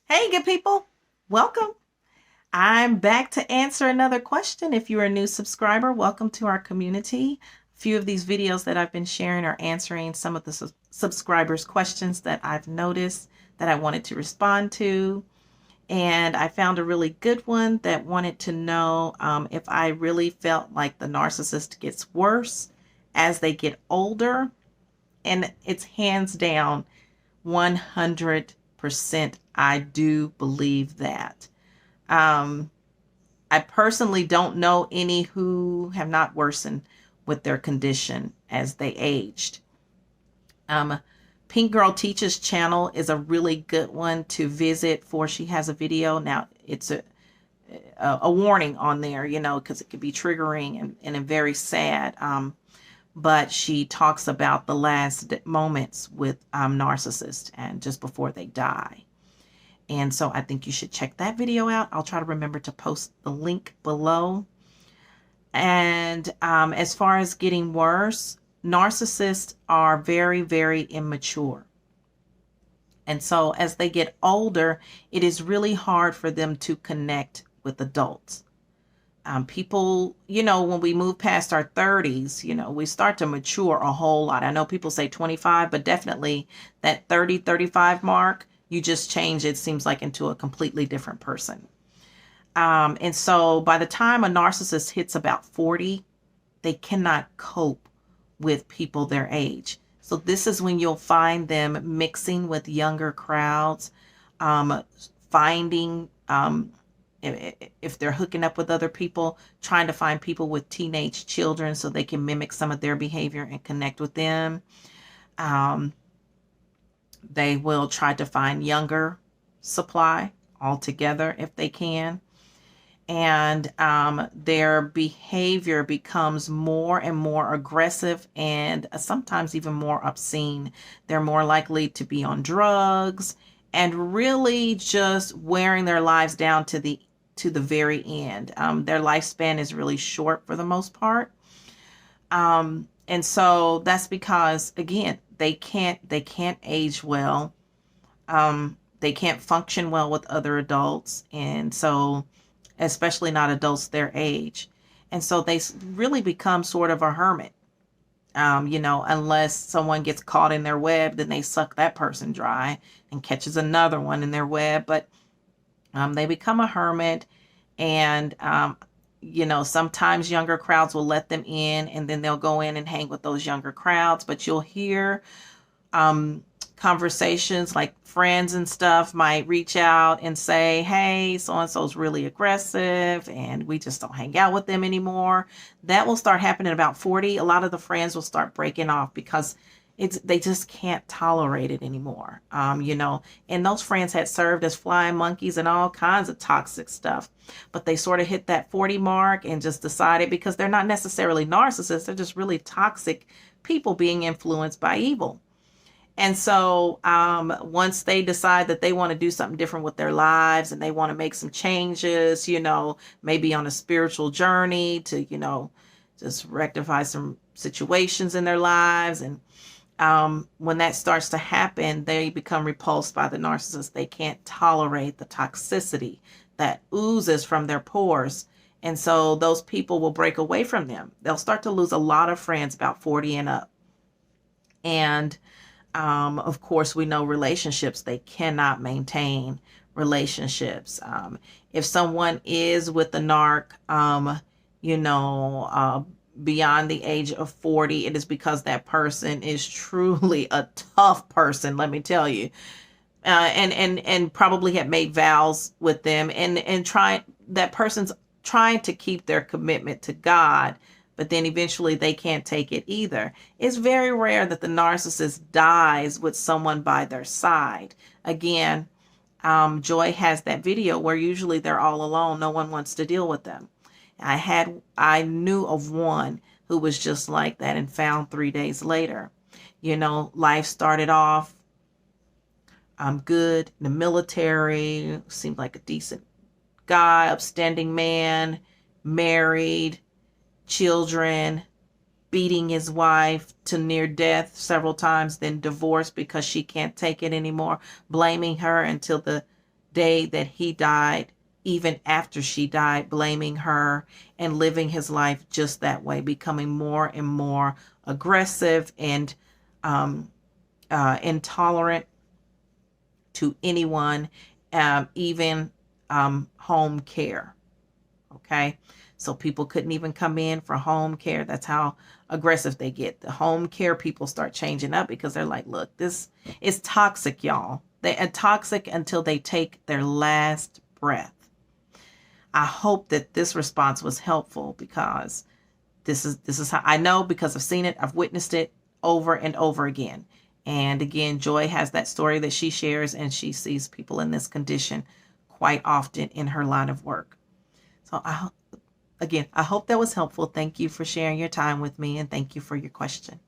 Hey, good people. Welcome. I'm back to answer another question. If you're a new subscriber, welcome to our community. A few of these videos that I've been sharing are answering some of the subscribers' questions that I've noticed that I wanted to respond to. And I found a really good one that wanted to know if I really felt like the narcissist gets worse as they get older. And it's hands down 100%. I do believe that. Um, I personally don't know any who have not worsened with their condition as they aged. Um, Pink Girl Teaches channel is a really good one to visit for. She has a video. Now, it's a warning on there, because it could be triggering and very sad. But she talks about the last moments with narcissists and just before they die. And so I think you should check that video out. I'll try to remember to post the link below. And as far as getting worse, narcissists are very, very immature. And so as they get older, it is really hard for them to connect with adults. People, when we move past our 30s, we start to mature a whole lot. I know people say 25, but definitely that 30, 35 mark, you just change, it seems like, into a completely different person. And so by the time a narcissist hits about 40, they cannot cope with people their age. So this is when you'll find them mixing with younger crowds, finding, if they're hooking up with other people, trying to find people with teenage children so they can mimic some of their behavior and connect with them. They will try to find younger supply altogether if they can. And their behavior becomes more and more aggressive and sometimes even more obscene. They're more likely to be on drugs and really just wearing their lives down to the very end. Their lifespan is really short for the most part. And so that's because, again, they can't age well. They can't function well with other adults. And so, especially not adults their age. And so they really become sort of a hermit. Unless someone gets caught in their web, then they suck that person dry and catches another one in their web. But they become a hermit, and sometimes younger crowds will let them in, and then they'll go in and hang with those younger crowds. But you'll hear conversations, like friends and stuff might reach out and say, hey, so-and-so's really aggressive and we just don't hang out with them anymore. That will start happening about 40. A lot of the friends will start breaking off because they just can't tolerate it anymore. And those friends had served as flying monkeys and all kinds of toxic stuff, but they sort of hit that 40 mark and just decided, because they're not necessarily narcissists, they're just really toxic people being influenced by evil. And so once they decide that they want to do something different with their lives and they want to make some changes, maybe on a spiritual journey to, just rectify some situations in their lives. And when that starts to happen, they become repulsed by the narcissist. They can't tolerate the toxicity that oozes from their pores. And so those people will break away from them. They'll start to lose a lot of friends about 40 and up. And of course, we know relationships, they cannot maintain relationships. If someone is with the narc, beyond the age of 40, it is because that person is truly a tough person, let me tell you. And probably have made vows with them and that person's trying to keep their commitment to God, but then eventually they can't take it either. It's very rare that the narcissist dies with someone by their side. Again, Joy has that video where usually they're all alone. No one wants to deal with them. I knew of one who was just like that and found 3 days later. Life started off good in the military, seemed like a decent guy, upstanding man, married, children, beating his wife to near death several times, then divorced because she can't take it anymore, blaming her until the day that he died, even after she died, blaming her and living his life just that way, becoming more and more aggressive and um, intolerant to anyone, even home care. Okay. So people couldn't even come in for home care. That's how aggressive they get. The home care people start changing up because they're like, look, this is toxic, y'all. They are toxic until they take their last breath. I hope that this response was helpful, because this is how I know, because I've seen it, I've witnessed it over and over again. And again, Joy has that story that she shares, and she sees people in this condition quite often in her line of work. So I hope that was helpful. Thank you for sharing your time with me, and thank you for your question.